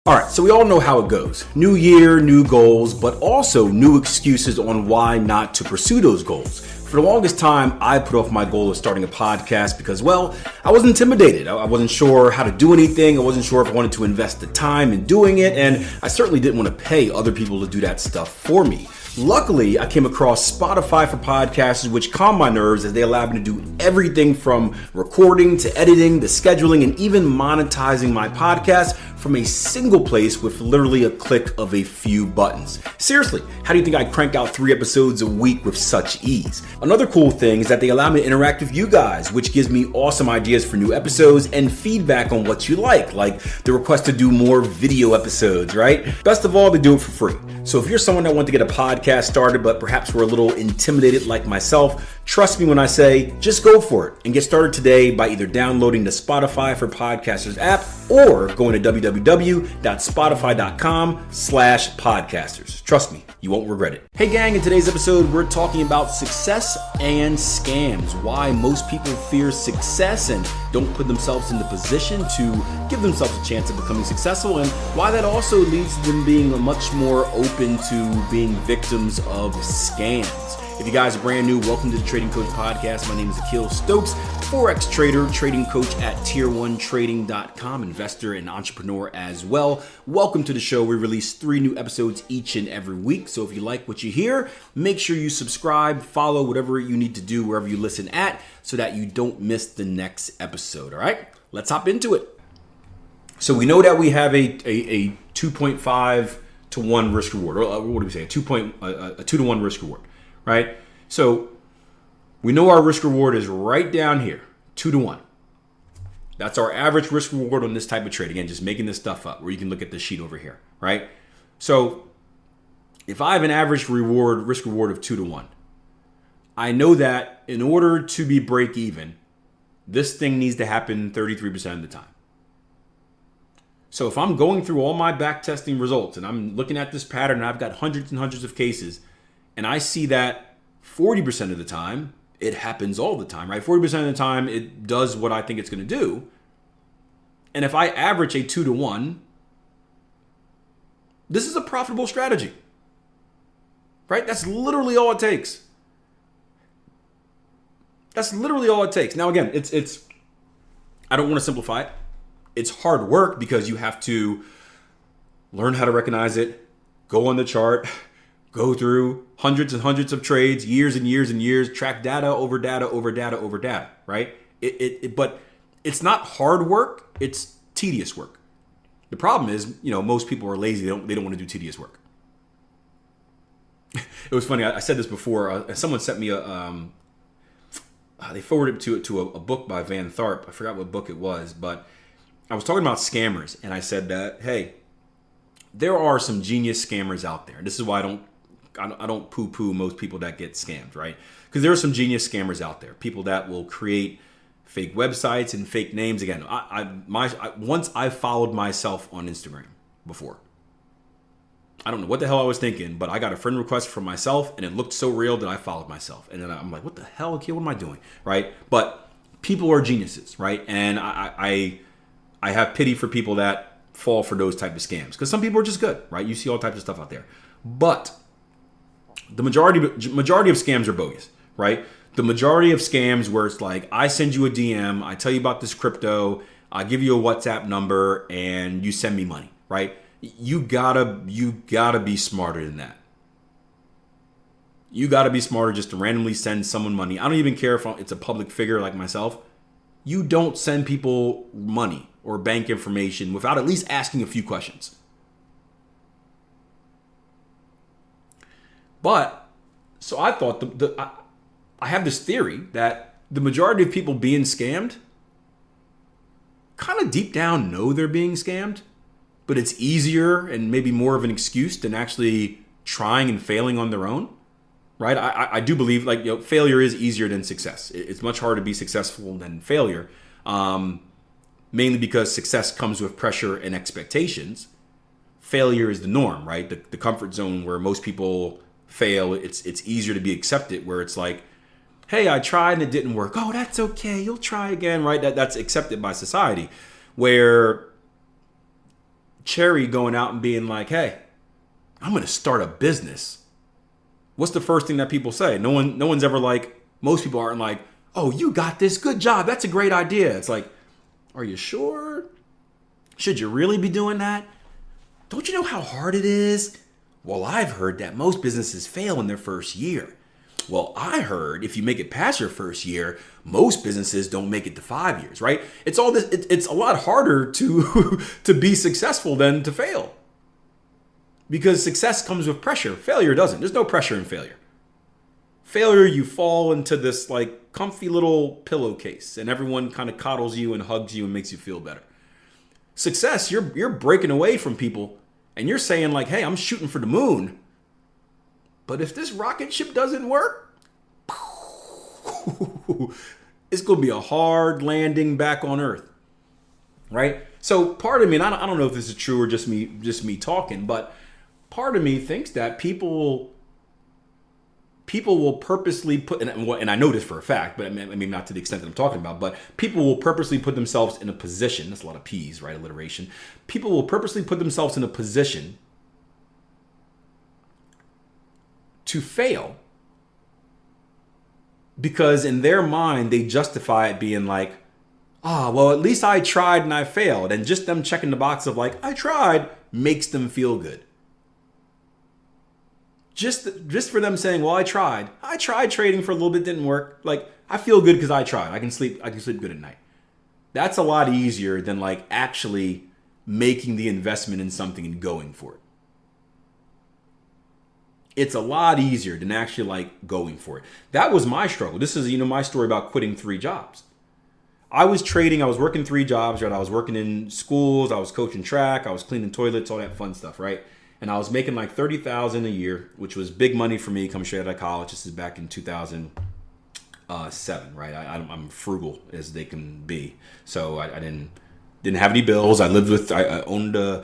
All right, so we all know how it goes. New year, new goals, but also new excuses on why not to pursue those goals. For the longest time, I put off my goal of starting a podcast because, well, I was intimidated. I wasn't sure how to do anything. I wasn't sure if I wanted to invest the time in doing it, and I certainly didn't want to pay other people to do that stuff for me. Luckily, I came across Spotify for Podcasters, which calmed my nerves as they allowed me to do everything from recording to editing to scheduling and even monetizing my podcast from a single place with literally a click of a few buttons. Seriously, how do you think I crank out 3 episodes a week with such ease? Another cool thing is that they allow me to interact with you guys, which gives me awesome ideas for new episodes and feedback on what you like the request to do more video episodes, right? Best of all, they do it for free. So if you're someone that wants to get a podcast started, but perhaps we're a little intimidated like myself, trust me when I say, just go for it and get started today by either downloading the Spotify for Podcasters app or going to www.spotify.com/podcasters. Trust me, you won't regret it. Hey gang, in today's episode, we're talking about success and scams, why most people fear success and don't put themselves in the position to give themselves a chance of becoming successful, and why that also leads to them being much more open to being victims of scams. If you guys are brand new, welcome to the Trading Coach Podcast. My name is Akil Stokes, Forex trader, trading coach at tier1trading.com, investor and entrepreneur as well. Welcome to the show. We release 3 new episodes each and every week. So if you like what you hear, make sure you subscribe, follow, whatever you need to do wherever you listen at so that you don't miss the next episode. All right, let's hop into it. So we know that we have a 2.5 to 1 risk reward. Or what do we say? A 2 to 1 risk reward. Right? So we know our risk reward is right down here, 2 to 1. That's our average risk reward on this type of trade. Again, just making this stuff up where you can look at the sheet over here, right? So if I have an average risk reward of 2 to 1, I know that in order to be break even, this thing needs to happen 33% of the time. So if I'm going through all my back testing results and I'm looking at this pattern and I've got hundreds and hundreds of cases, and I see that 40% of the time, it happens all the time, right? 40% of the time, it does what I think it's going to do. And if I average a 2 to 1, this is a profitable strategy, right? That's literally all it takes. That's literally all it takes. Now, again, it's I don't want to simplify it. It's hard work because you have to learn how to recognize it, go on the chart, go through hundreds and hundreds of trades, years and years and years, track data over data over data over data, right? But it's not hard work, it's tedious work. The problem is, most people are lazy. They don't want to do tedious work. It was funny. I said this before. Someone sent me they forwarded to a book by Van Tharp. I forgot what book it was, but I was talking about scammers, and I said that, hey, there are some genius scammers out there. This is why I don't poo-poo most people that get scammed, right? Because there are some genius scammers out there. People that will create fake websites and fake names. Again, once I followed myself on Instagram before. I don't know what the hell I was thinking, but I got a friend request from myself, and it looked so real that I followed myself. And then I'm like, what the hell, okay, what am I doing, right? But people are geniuses, right? And I have pity for people that fall for those type of scams because some people are just good, right? You see all types of stuff out there, but the majority of scams are bogus, right? The majority of scams where it's like, I send you a DM, I tell you about this crypto, I give you a WhatsApp number, and you send me money, right? You gotta be smarter than that. You gotta be smarter just to randomly send someone money. I don't even care if it's a public figure like myself. You don't send people money or bank information without at least asking a few questions. But, so I thought, I have this theory that the majority of people being scammed kind of deep down know they're being scammed, but it's easier and maybe more of an excuse than actually trying and failing on their own, right? I do believe failure is easier than success. It's much harder to be successful than failure, mainly because success comes with pressure and expectations. Failure is the norm, right? The comfort zone where most people fail, it's easier to be accepted, where it's like, hey, I tried and it didn't work. Oh, that's okay. You'll try again, right? That's accepted by society. Where Cherry going out and being like, hey, I'm going to start a business. What's the first thing that people say? No one's ever like, most people aren't like, oh, you got this. Good job. That's a great idea. It's like, are you sure? Should you really be doing that? Don't you know how hard it is? Well, I've heard that most businesses fail in their first year. Well, I heard if you make it past your first year, most businesses don't make it to 5 years, right? It's all this. It's a lot harder to to be successful than to fail, because success comes with pressure. Failure doesn't. There's no pressure in failure. Failure, you fall into this like comfy little pillowcase, and everyone kind of coddles you and hugs you and makes you feel better. Success, you're breaking away from people, and you're saying like, hey, I'm shooting for the moon. But if this rocket ship doesn't work, it's going to be a hard landing back on Earth, right? So part of me, and I don't know if this is true or just me talking, but part of me thinks that people will purposely put, and I know this for a fact, but I mean not to the extent that I'm talking about, but people will purposely put themselves in a position, that's a lot of P's, right, alliteration. People will purposely put themselves in a position to fail, because in their mind they justify it being like, well, at least I tried and I failed, and just them checking the box of like, I tried, makes them feel good. Just for them saying, well, I tried trading for a little bit, didn't work, like I feel good because I tried, I can sleep good at night. That's a lot easier than like actually making the investment in something and going for it. It's a lot easier than actually like going for it. That was my struggle. This is, my story about quitting 3 jobs. I was trading. I was working 3 jobs, right? I was working in schools. I was coaching track. I was cleaning toilets, all that fun stuff, right? And I was making like $30,000 a year, which was big money for me coming straight out of college. This is back in 2007, right? I'm frugal as they can be. So I didn't have any bills. I owned a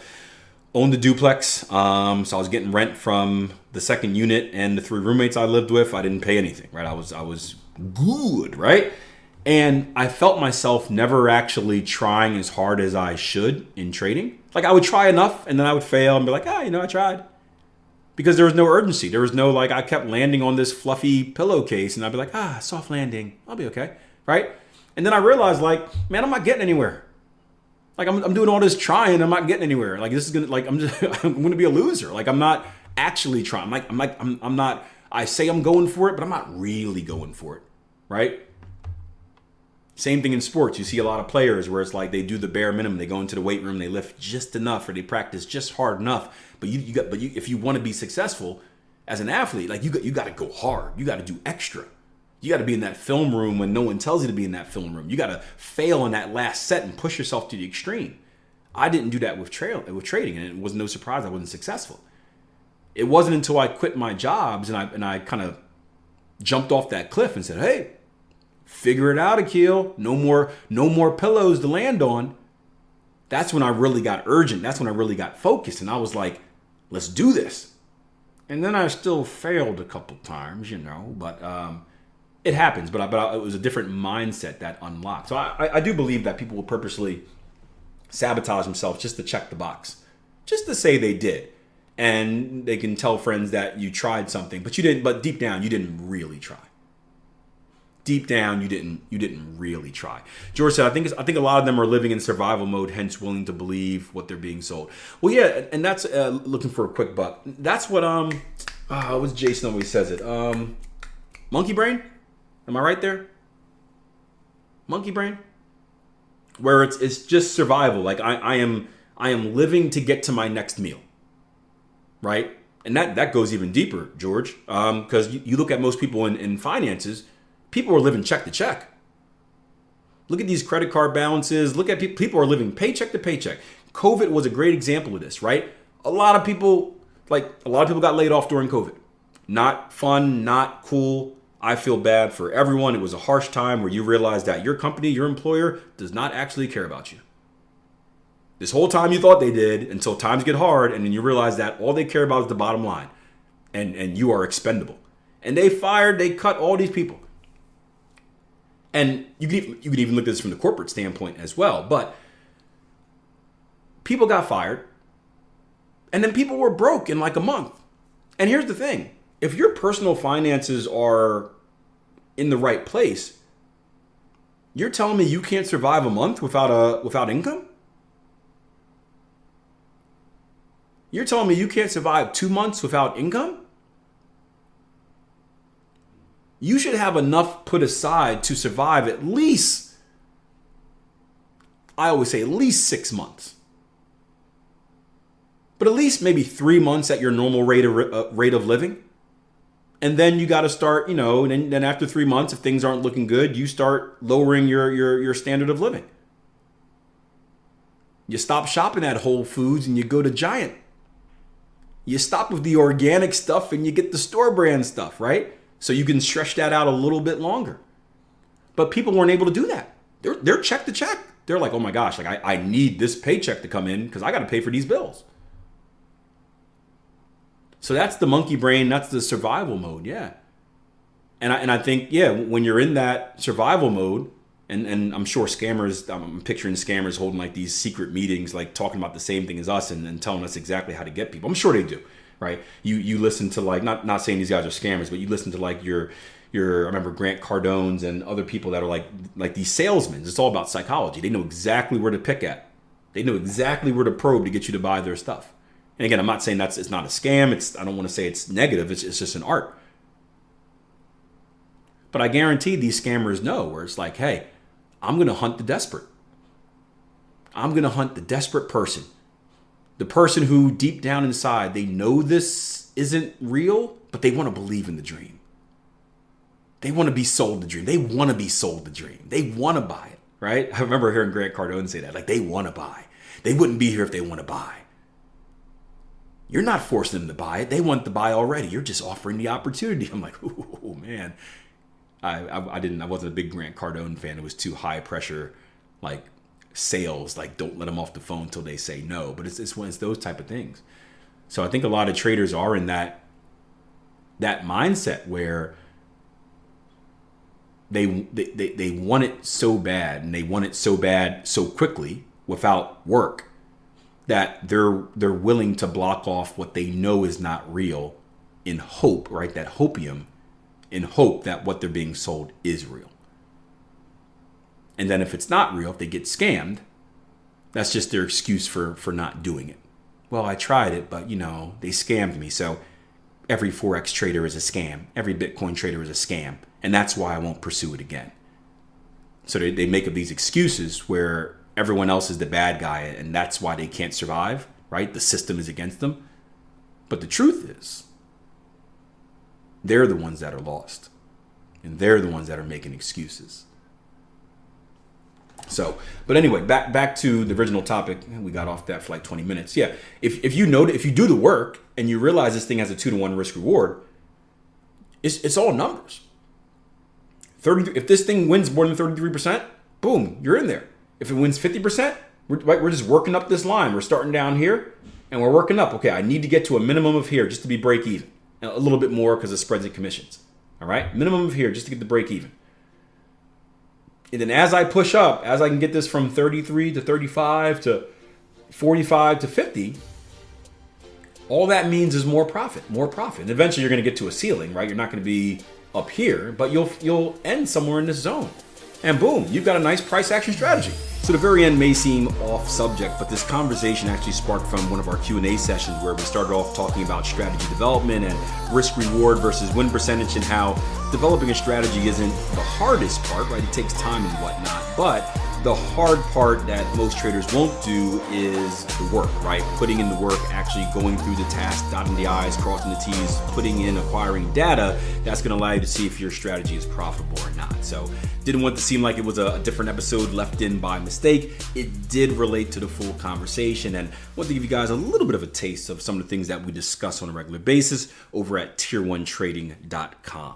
duplex. So I was getting rent from the second unit, and the 3 roommates I lived with, I didn't pay anything, right? I was good, right? And I felt myself never actually trying as hard as I should in trading. Like I would try enough and then I would fail and be like, I tried. Because there was no urgency. There was no like, I kept landing on this fluffy pillowcase and I'd be like, soft landing, I'll be okay, right? And then I realized like, man, I'm not getting anywhere. Like I'm doing all this trying, I'm not getting anywhere. Like this is gonna, like I'm gonna be a loser. Like I'm not actually trying. I'm not. I say I'm going for it, but I'm not really going for it, right? Same thing in sports. You see a lot of players where it's like they do the bare minimum. They go into the weight room, they lift just enough, or they practice just hard enough. But if you want to be successful as an athlete, like you got to go hard. You got to do extra. You got to be in that film room when no one tells you to be in that film room. You got to fail in that last set and push yourself to the extreme. I didn't do that with trading, and it was no surprise I wasn't successful. It wasn't until I quit my jobs and I kind of jumped off that cliff and said, hey, figure it out, Akil. No more pillows to land on. That's when I really got urgent. That's when I really got focused. And I was like, let's do this. And then I still failed a couple times, but it happens. But it was a different mindset that unlocked. So I do believe that people will purposely sabotage themselves just to check the box, just to say they did. And they can tell friends that you tried something, but you didn't. But deep down, you didn't really try. Deep down, you didn't really try. George said, I think a lot of them are living in survival mode, hence willing to believe what they're being sold. Well, yeah, and that's looking for a quick buck. That's what what's Jason always says it. Monkey brain? Am I right there? Monkey brain? Where it's just survival. Like I am living to get to my next meal. Right? And that goes even deeper, George. Because you look at most people in finances, people are living check to check. Look at these credit card balances. Look at people are living paycheck to paycheck. COVID was a great example of this, right? A lot of people got laid off during COVID. Not fun, not cool. I feel bad for everyone. It was a harsh time where you realize that your company, your employer, does not actually care about you. This whole time you thought they did, until times get hard, and then you realize that all they care about is the bottom line, and you are expendable. And they cut all these people. And you could even look at this from the corporate standpoint as well. But people got fired. And then people were broke in like a month. And here's the thing. If your personal finances are in the right place, you're telling me you can't survive a month without income? You're telling me you can't survive 2 months without income? You should have enough put aside to survive at least, I always say at least 6 months. But at least maybe 3 months at your normal rate of living. And then you got to start, then after 3 months, if things aren't looking good, you start lowering your standard of living. You stop shopping at Whole Foods and you go to Giant. You stop with the organic stuff and you get the store brand stuff, right? So you can stretch that out a little bit longer. But people weren't able to do that. They're check to check. They're like, oh my gosh, like I need this paycheck to come in because I got to pay for these bills. So that's the monkey brain. That's the survival mode. Yeah. And I think, when you're in that survival mode, and I'm sure scammers, I'm picturing scammers holding like these secret meetings, like talking about the same thing as us and telling us exactly how to get people. I'm sure they do, right? You listen to like, not saying these guys are scammers, but you listen to like your I remember Grant Cardone's and other people that are like these salesmen. It's all about psychology. They know exactly where to pick at. They know exactly where to probe to get you to buy their stuff. And again, I'm not saying it's not a scam. I don't want to say it's negative. It's just an art. But I guarantee these scammers know where it's like, hey, I'm going to hunt the desperate. I'm going to hunt the desperate person. The person who deep down inside, they know this isn't real, but they want to believe in the dream. They want to be sold the dream. They want to be sold the dream. They want to buy it, right? I remember hearing Grant Cardone say that, like they want to buy. They wouldn't be here if they want to buy. You're not forcing them to buy it. They want to buy already. You're just offering the opportunity. I'm like, oh man. I wasn't a big Grant Cardone fan. It was too high pressure, like sales, like don't let them off the phone until they say no. But it's those type of things. So I think a lot of traders are in that mindset where they want it so bad and they want it so bad so quickly without work that they're willing to block off what they know is not real in hope, right? That hopium. In hope that what they're being sold is real. And then if it's not real, if they get scammed, that's just their excuse for not doing it. Well, I tried it, but they scammed me. So every Forex trader is a scam. Every Bitcoin trader is a scam. And that's why I won't pursue it again. So they make up these excuses where everyone else is the bad guy and that's why they can't survive, right? The system is against them. But the truth is, they're the ones that are lost. And they're the ones that are making excuses. So, but anyway, back to the original topic. We got off that for like 20 minutes. Yeah, if you do the work and you realize this thing has a 2-to-1 risk reward, it's all numbers. If this thing wins more than 33%, boom, you're in there. If it wins 50%, we're just working up this line. We're starting down here and we're working up. Okay, I need to get to a minimum of here just to be break even. A little bit more because of spreads and commissions. All right, minimum of here just to get the break even. And then as I push up, as I can get this from 33 to 35 to 45 to 50, all that means is more profit, more profit. And eventually you're going to get to a ceiling, right? You're not going to be up here, but you'll end somewhere in this zone. And boom, you've got a nice price action strategy. So the very end may seem off subject, but this conversation actually sparked from one of our Q&A sessions where we started off talking about strategy development and risk reward versus win percentage and how developing a strategy isn't the hardest part, right? It takes time and whatnot, but the hard part that most traders won't do is the work, right? Putting in the work, actually going through the task, dotting the I's, crossing the T's, putting in, acquiring data, that's going to allow you to see if your strategy is profitable or not. So didn't want to seem like it was a different episode left in by mistake. It did relate to the full conversation and want to give you guys a little bit of a taste of some of the things that we discuss on a regular basis over at tier1trading.com.